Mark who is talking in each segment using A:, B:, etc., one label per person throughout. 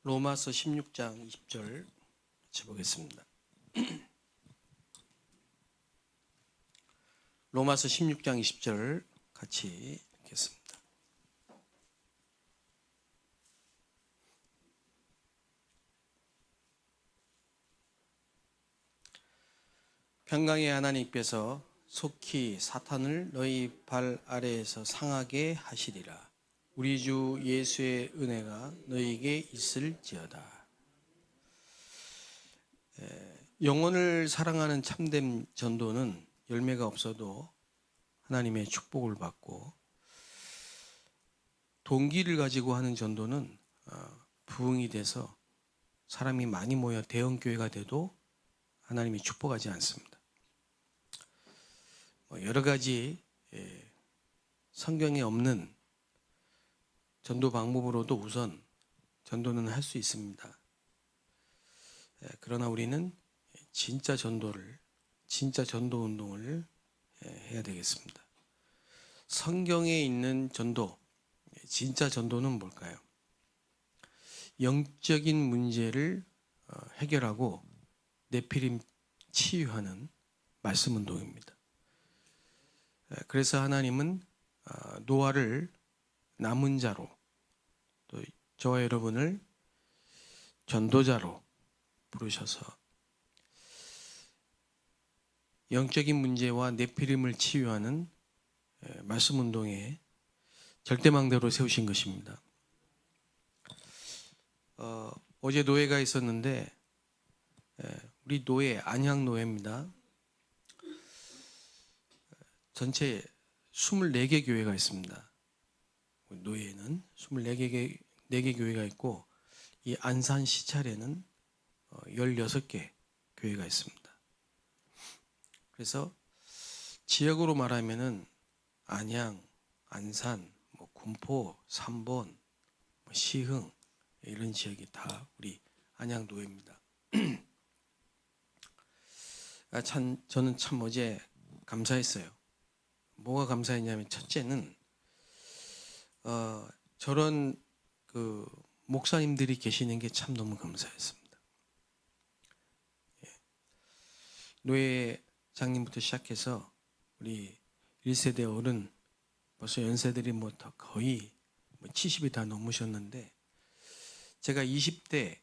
A: 로마서 16장 20절 같이 보겠습니다. 로마서 16장 20절 같이 읽겠습니다. 평강의 하나님께서 속히 사탄을 너희 발 아래에서 상하게 하시리라. 우리 주 예수의 은혜가 너희에게 있을지어다. 영혼을 사랑하는 참된 전도는 열매가 없어도 하나님의 축복을 받고, 동기를 가지고 하는 전도는 부흥이 돼서 사람이 많이 모여 대형 교회가 돼도 하나님이 축복하지 않습니다. 여러 가지 성경에 없는 전도 방법으로도 우선 전도는 할 수 있습니다. 그러나 우리는 진짜 전도 운동을 해야 되겠습니다. 성경에 있는 전도, 진짜 전도는 뭘까요? 영적인 문제를 해결하고 네피림 치유하는 말씀 운동입니다. 그래서 하나님은 노아를 남은 자로, 또 저와 여러분을 전도자로 부르셔서 영적인 문제와 네피림을 치유하는 말씀 운동에 절대망대로 세우신 것입니다. 어제 노예가 있었는데, 우리 노예 안양 노예입니다. 전체 24개 교회가 있습니다. 노예에는 24개 교회가 있고, 이 안산 시찰에는 16개 교회가 있습니다. 그래서 지역으로 말하면은 안양, 안산, 군포, 삼본, 시흥 이런 지역이 다 우리 안양 노예입니다. 저는 참 어제 감사했어요. 뭐가 감사했냐면, 첫째는 저런 목사님들이 계시는 게 참 너무 감사했습니다. 노예장님부터 시작해서 우리 1세대 어른, 벌써 연세들이 거의 70이 다 넘으셨는데, 제가 20대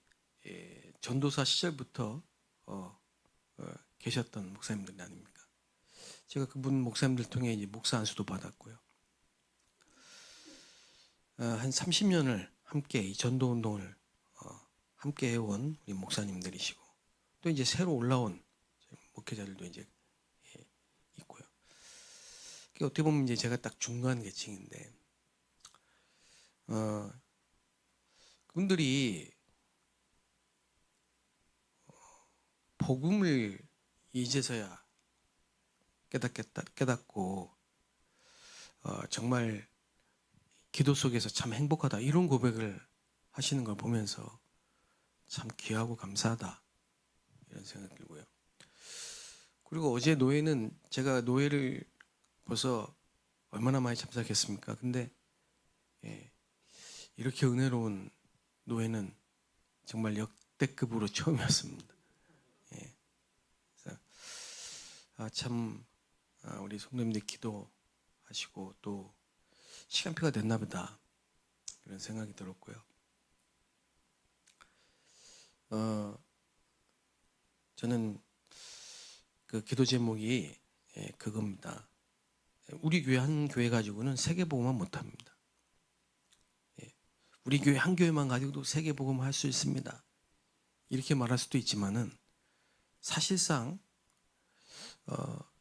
A: 전도사 시절부터 계셨던 목사님들 아닙니까? 제가 그분 목사님들 통해 이제 목사 안수도 받았고요. 한 30년을 함께 이 전도 운동을 함께 해온 우리 목사님들이시고, 또 이제 새로 올라온 목회자들도 이제 있고요. 어떻게 보면 이제 제가 딱 중간 계층인데, 그분들이 복음을 이제서야 깨닫고 정말 기도 속에서 참 행복하다, 이런 고백을 하시는 걸 보면서 참 귀하고 감사하다, 이런 생각이 들고요. 그리고 어제 노예는, 제가 노예를 벌써 얼마나 많이 참석했습니까? 근데 이렇게 은혜로운 노예는 정말 역대급으로 처음이었습니다. 그래서 참 우리 성도님들 기도하시고 또 시간표가 됐나 보다, 그런 생각이 들었고요. 저는 그 기도 제목이 그겁니다. 우리 교회 한 교회 가지고는 세계복음만 못합니다. 우리 교회 한 교회만 가지고도 세계복음을 할 수 있습니다, 이렇게 말할 수도 있지만은, 사실상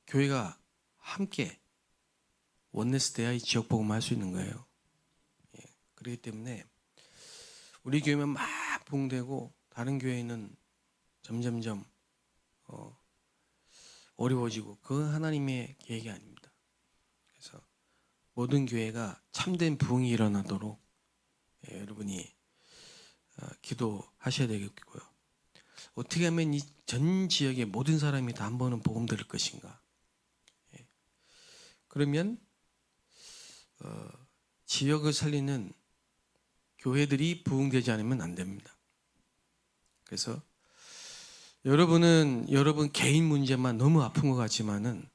A: 교회가 함께 원네스 돼야 이 지역 복음을 할 수 있는 거예요. 그렇기 때문에 우리 교회만 막 부흥되고 다른 교회는 점점점 어려워지고, 그건 하나님의 계획이 아닙니다. 그래서 모든 교회가 참된 부흥이 일어나도록 여러분이 기도하셔야 되겠고요. 어떻게 하면 이 전 지역의 모든 사람이 다 한 번은 복음 들을 것인가? 그러면 지역을 살리는 교회들이 부흥되지 않으면 안 됩니다. 그래서 여러분은 여러분 개인 문제만 너무 아픈 것 같지만은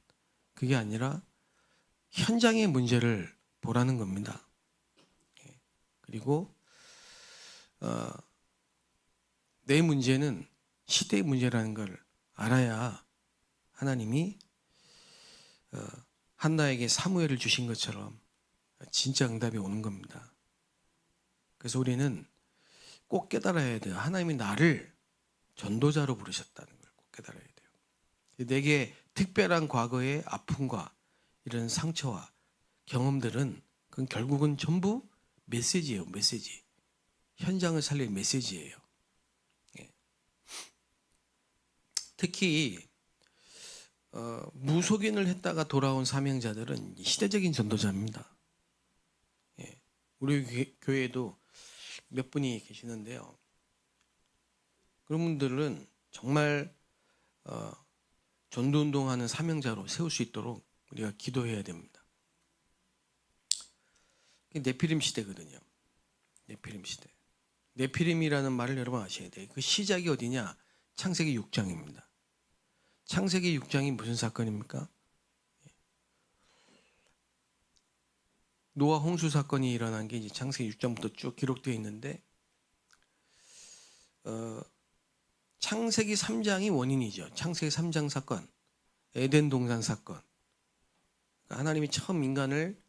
A: 그게 아니라 현장의 문제를 보라는 겁니다. 그리고 내 문제는 시대의 문제라는 걸 알아야 하나님이 한나에게 사무엘을 주신 것처럼 진짜 응답이 오는 겁니다. 그래서 우리는 꼭 깨달아야 돼요. 하나님이 나를 전도자로 부르셨다는 걸 꼭 깨달아야 돼요. 내게 특별한 과거의 아픔과 이런 상처와 경험들은 그건 결국은 전부 메시지예요. 메시지. 현장을 살릴 메시지예요. 특히 무속인을 했다가 돌아온 사명자들은 시대적인 전도자입니다. 우리 교회에도 몇 분이 계시는데요. 그런 분들은 정말 전도운동하는 사명자로 세울 수 있도록 우리가 기도해야 됩니다. 네피림 시대거든요. 네피림 시대. 네피림이라는 말을 여러분 아셔야 돼요. 그 시작이 어디냐? 창세기 6장입니다. 창세기 6장이 무슨 사건입니까? 노아 홍수 사건이 일어난 게 이제 창세기 6장부터 쭉 기록되어 있는데 창세기 3장이 원인이죠. 창세기 3장 사건, 에덴 동산 사건. 그러니까 하나님이 처음 인간을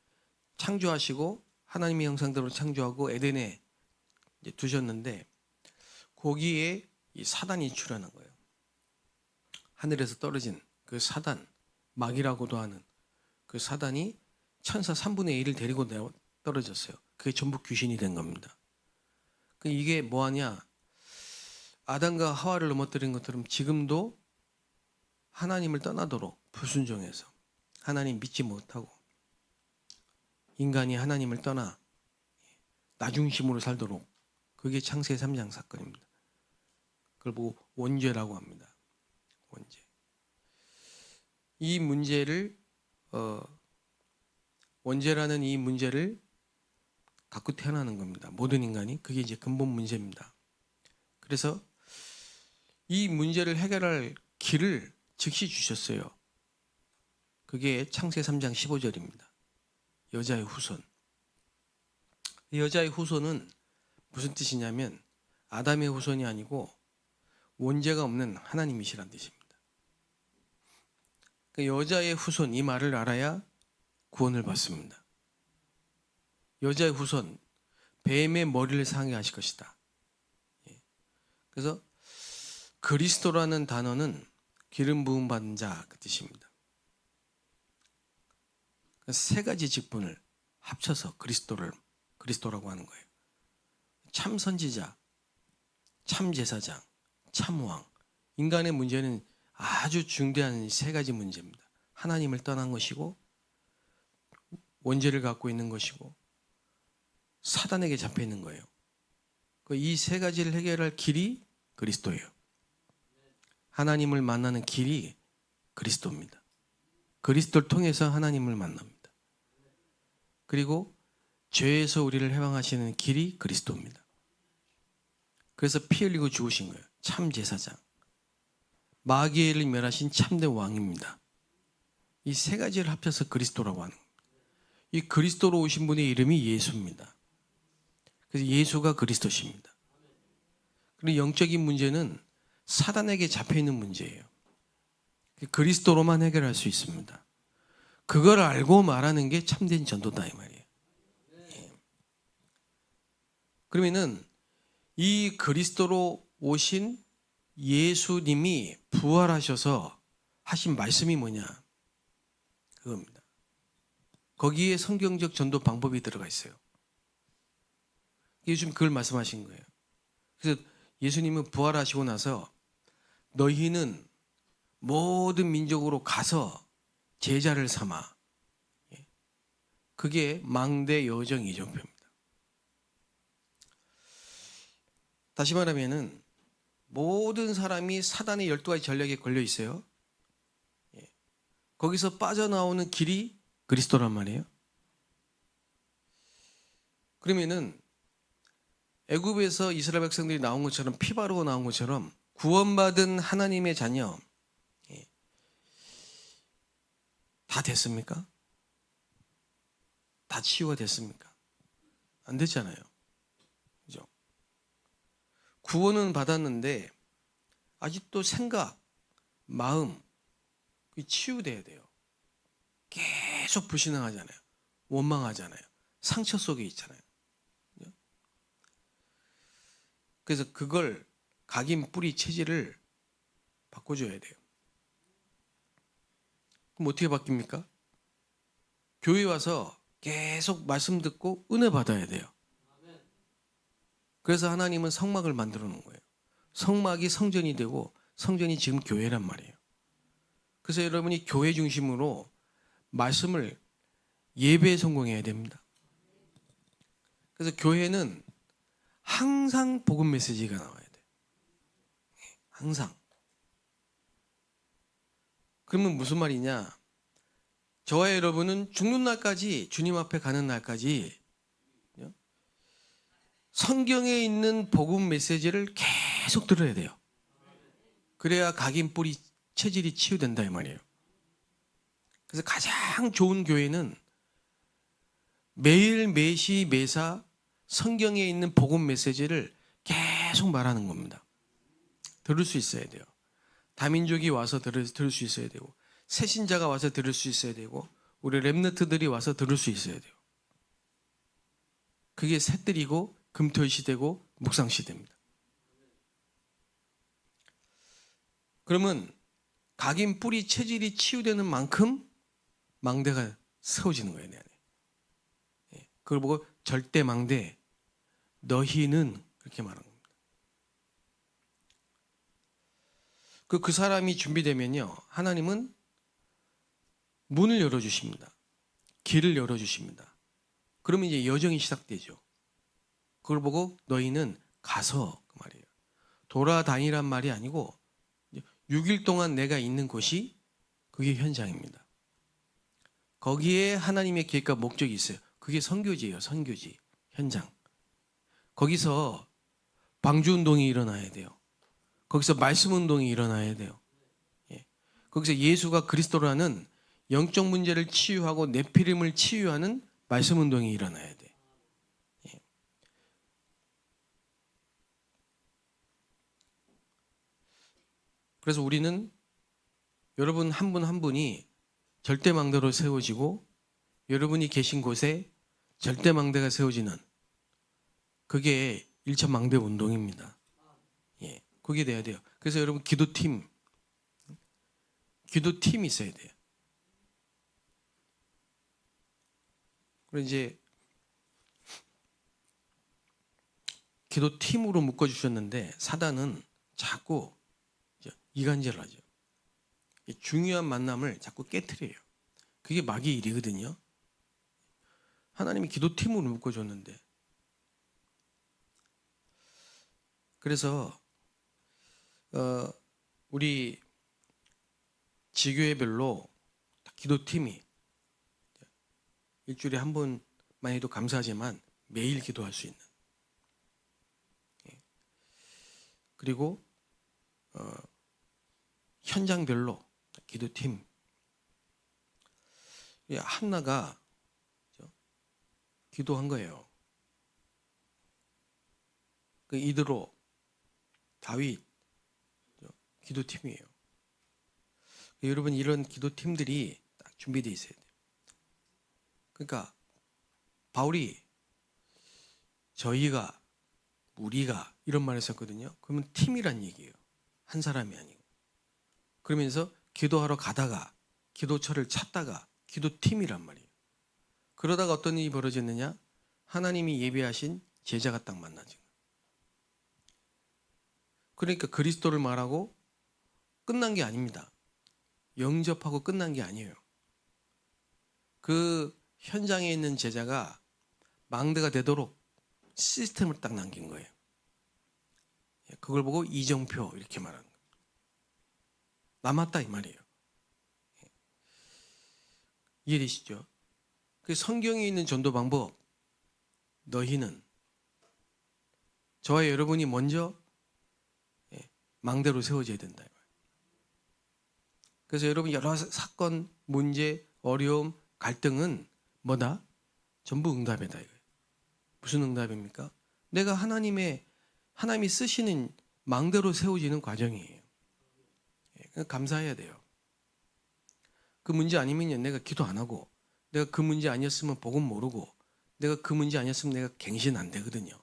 A: 창조하시고 하나님의 형상대로 창조하고 에덴에 이제 두셨는데 거기에 이 사단이 출현한 거예요. 하늘에서 떨어진 그 사단, 마귀라고도 하는 그 사단이 천사 3분의 1을 데리고 떨어졌어요. 그게 전부 귀신이 된 겁니다. 이게 뭐하냐? 아담과 하와를 넘어뜨린 것처럼 지금도 하나님을 떠나도록 불순종해서 하나님 믿지 못하고 인간이 하나님을 떠나 나중심으로 살도록 그게 창세기 3장 사건입니다. 그걸 보고 원죄라고 합니다. 원죄. 이 문제를 원죄라는 이 문제를 갖고 태어나는 겁니다. 모든 인간이. 그게 이제 근본 문제입니다. 그래서 이 문제를 해결할 길을 즉시 주셨어요. 그게 창세기 3장 15절입니다. 여자의 후손. 여자의 후손은 무슨 뜻이냐면 아담의 후손이 아니고 원죄가 없는 하나님이시란 뜻입니다. 여자의 후손 이 말을 알아야 구원을 받습니다. 여자의 후손 뱀의 머리를 상하게 하실 것이다. 그래서 그리스도라는 단어는 기름 부음 받은 자 그 뜻입니다. 세 가지 직분을 합쳐서 그리스도라고 하는 거예요. 참 선지자, 참 제사장, 참 왕. 인간의 문제는 아주 중대한 세 가지 문제입니다. 하나님을 떠난 것이고 원죄를 갖고 있는 것이고 사단에게 잡혀 있는 거예요. 이 세 가지를 해결할 길이 그리스도예요. 하나님을 만나는 길이 그리스도입니다. 그리스도를 통해서 하나님을 만납니다. 그리고 죄에서 우리를 해방하시는 길이 그리스도입니다. 그래서 피 흘리고 죽으신 거예요. 참 제사장. 마귀를 멸하신 참된 왕입니다. 이 세 가지를 합쳐서 그리스도라고 하는 겁니다. 이 그리스도로 오신 분의 이름이 예수입니다. 그래서 예수가 그리스도십니다. 그리고 영적인 문제는 사단에게 잡혀있는 문제예요. 그리스도로만 해결할 수 있습니다. 그걸 알고 말하는 게 참된 전도다 이 말이에요. 그러면은 이 그리스도로 오신 예수님이 부활하셔서 하신 말씀이 뭐냐? 그겁니다. 거기에 성경적 전도 방법이 들어가 있어요. 요즘 그걸 말씀하신 거예요. 그래서 예수님은 부활하시고 나서 너희는 모든 민족으로 가서 제자를 삼아. 그게 망대 여정 이정표입니다. 다시 말하면은 모든 사람이 사단의 12가지 전략에 걸려 있어요. 거기서 빠져나오는 길이 그리스도란 말이에요. 그러면은 애굽에서 이스라엘 백성들이 나온 것처럼 피 바르고 나온 것처럼 구원받은 하나님의 자녀 다 됐습니까? 다 치유가 됐습니까? 안 됐잖아요. 그죠? 구원은 받았는데 아직도 생각, 마음 치유돼야 돼요. 계속 불신앙하잖아요. 원망하잖아요. 상처 속에 있잖아요. 그래서 그걸 각인 뿌리 체질을 바꿔줘야 돼요. 그럼 어떻게 바뀝니까? 교회 와서 계속 말씀 듣고 은혜 받아야 돼요. 그래서 하나님은 성막을 만들어 놓은 거예요. 성막이 성전이 되고 성전이 지금 교회란 말이에요. 그래서 여러분이 교회 중심으로 말씀을 예배에 성공해야 됩니다. 그래서 교회는 항상 복음 메시지가 나와야 돼요. 항상. 그러면 무슨 말이냐? 저와 여러분은 죽는 날까지, 주님 앞에 가는 날까지 성경에 있는 복음 메시지를 계속 들어야 돼요. 그래야 각인 뿌리 체질이 치유된다 이 말이에요. 그래서 가장 좋은 교회는 매일 매시 매사 성경에 있는 복음 메시지를 계속 말하는 겁니다. 들을 수 있어야 돼요. 다민족이 와서 들을 수 있어야 되고, 새신자가 와서 들을 수 있어야 되고, 우리 렘너트들이 와서 들을 수 있어야 돼요. 그게 새들이고 금토일 시대고 묵상 시대입니다. 그러면 각인 뿌리 체질이 치유되는 만큼 망대가 세워지는 거예요, 내 안에. 그걸 보고 절대 망대, 너희는 그렇게 말한 겁니다. 그 사람이 준비되면요, 하나님은 문을 열어주십니다. 길을 열어주십니다. 그러면 이제 여정이 시작되죠. 그걸 보고 너희는 가서 그 말이에요. 돌아다니란 말이 아니고 6일 동안 내가 있는 곳이 그게 현장입니다. 거기에 하나님의 계획과 목적이 있어요. 그게 선교지예요. 선교지, 현장. 거기서 방주운동이 일어나야 돼요. 거기서 말씀운동이 일어나야 돼요. 거기서 예수가 그리스도라는 영적 문제를 치유하고 네피림을 치유하는 말씀운동이 일어나야 돼. 그래서 우리는 여러분 한 분 한 분이 절대망대로 세워지고 여러분이 계신 곳에 절대망대가 세워지는 그게 일천망대 운동입니다. 그게 돼야 돼요. 그래서 여러분 기도팀이 있어야 돼요. 그리고 이제 기도팀으로 묶어주셨는데 사단은 자꾸 이간질을 하죠. 중요한 만남을 자꾸 깨트려요. 그게 마귀의 일이거든요. 하나님이 기도팀으로 묶어줬는데. 그래서 우리 지교회별로 기도팀이 일주일에 한 번만 해도 감사하지만 매일 기도할 수 있는. 그리고 현장별로 기도팀. 한나가 기도한 거예요. 그 이드로, 다윗 기도팀이에요. 여러분 이런 기도팀들이 딱 준비되어 있어야 돼요. 그러니까 바울이 저희가, 우리가 이런 말을 썼거든요. 그러면 팀이란 얘기예요. 한 사람이 아니고. 그러면서 기도하러 가다가 기도처를 찾다가 기도팀이란 말이에요. 그러다가 어떤 일이 벌어졌느냐? 하나님이 예비하신 제자가 딱 만나죠. 그러니까 그리스도를 말하고 끝난 게 아닙니다. 영접하고 끝난 게 아니에요. 그 현장에 있는 제자가 망대가 되도록 시스템을 딱 남긴 거예요. 그걸 보고 이정표 이렇게 말하는 거예요. 남았다 이 말이에요. 이해되시죠? 그 성경에 있는 전도 방법, 너희는 저와 여러분이 먼저 망대로 세워져야 된다. 그래서 여러분 여러 사건, 문제, 어려움, 갈등은 뭐다? 전부 응답이다. 무슨 응답입니까? 내가 하나님이 쓰시는 망대로 세워지는 과정이에요. 감사해야 돼요. 그 문제 아니면 내가 기도 안 하고, 내가 그 문제 아니었으면 복음 모르고, 내가 그 문제 아니었으면 내가 갱신 안 되거든요.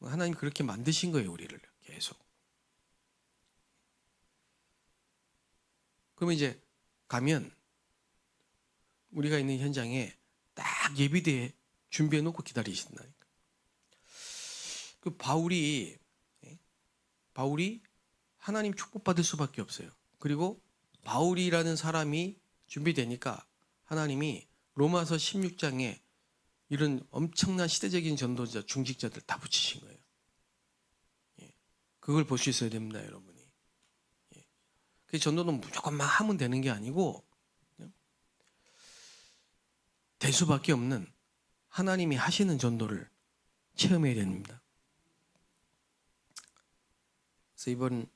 A: 하나님 그렇게 만드신 거예요, 우리를 계속. 그러면 이제 가면 우리가 있는 현장에 딱 예비대에 준비해 놓고 기다리신다니까. 그 바울이 하나님 축복받을 수밖에 없어요. 그리고 바울이라는 사람이 준비되니까 하나님이 로마서 16장에 이런 엄청난 시대적인 전도자, 중직자들 다 붙이신 거예요. 그걸 볼 수 있어야 됩니다, 여러분이. 그 전도는 무조건 막 하면 되는 게 아니고 될 수밖에 없는 하나님이 하시는 전도를 체험해야 됩니다. 그래서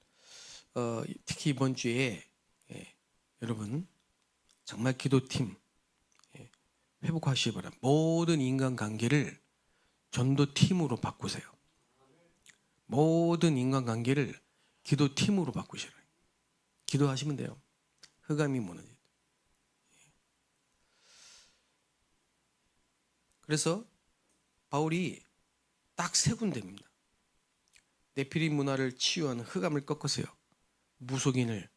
A: 특히 이번 주에 여러분 정말 기도팀 회복하시기 바랍니다. 모든 인간관계를 전도팀으로 바꾸세요. 모든 인간관계를 기도팀으로 바꾸시라. 기도하시면 돼요. 흑암이 무너져요. 그래서 바울이 딱 세 군데입니다. 네피림 문화를 치유하는 흑암을 꺾으세요. 무속인을.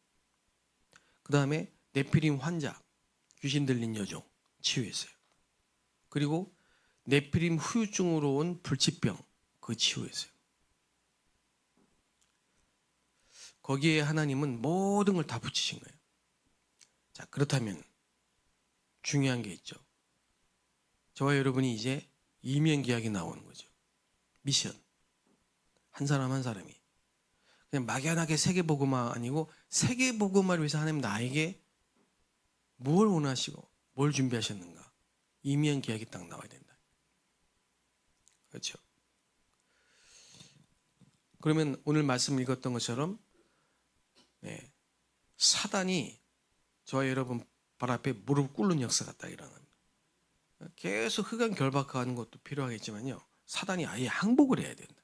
A: 그 다음에 네피림 환자, 귀신 들린 여종 치유했어요. 그리고 네피림 후유증으로 온 불치병, 그거 치유했어요. 거기에 하나님은 모든 걸 다 붙이신 거예요. 자, 그렇다면 중요한 게 있죠. 저와 여러분이 이제 이면계약이 나오는 거죠. 미션. 한 사람 한 사람이. 그냥 막연하게 세계복음화 아니고 세계복음화를 위해서 하나님 나에게 뭘 원하시고 뭘 준비하셨는가. 이면계약이 딱 나와야 된다. 그렇죠. 그러면 오늘 말씀 읽었던 것처럼 사단이 저와 여러분 발 앞에 무릎 꿇는 역사가 딱 일어납니다. 계속 흑암 결박하는 것도 필요하겠지만요. 사단이 아예 항복을 해야 된다.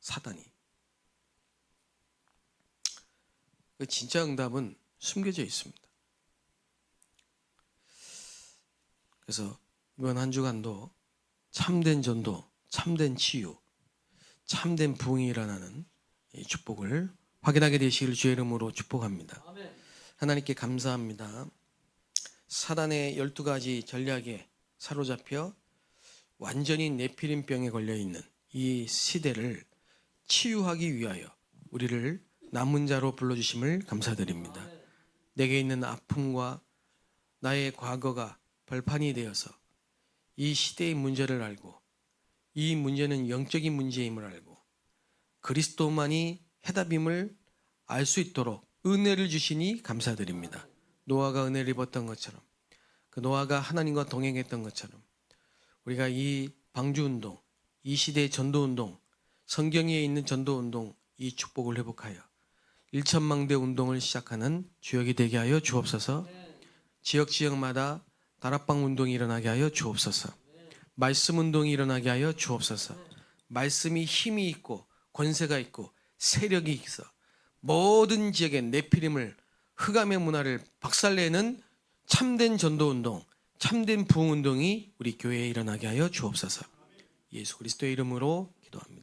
A: 사단이. 진짜 응답은 숨겨져 있습니다. 그래서 이번 한 주간도 참된 전도, 참된 치유, 참된 부흥이 일어나는 이 축복을 확인하게 되시길 주의 이름으로 축복합니다. 하나님께 감사합니다. 사단의 12가지 전략에 사로잡혀 완전히 네피림병에 걸려있는 이 시대를 치유하기 위하여 우리를 남은 자로 불러주심을 감사드립니다. 내게 있는 아픔과 나의 과거가 벌판이 되어서 이 시대의 문제를 알고 이 문제는 영적인 문제임을 알고 그리스도만이 해답임을 알 수 있도록 은혜를 주시니 감사드립니다. 노아가 은혜를 입었던 것처럼 그 노아가 하나님과 동행했던 것처럼 우리가 이 방주운동, 이 시대의 전도운동, 성경에 있는 전도운동 이 축복을 회복하여 1천망대 운동을 시작하는 주역이 되게 하여 주옵소서. 지역마다 다락방 운동이 일어나게 하여 주옵소서. 말씀 운동이 일어나게 하여 주옵소서. 말씀이 힘이 있고 권세가 있고 세력이 있어 모든 지역의 네피림을 흑암의 문화를 박살내는 참된 전도운동, 참된 부흥운동이 우리 교회에 일어나게 하여 주옵소서. 예수 그리스도의 이름으로 기도합니다.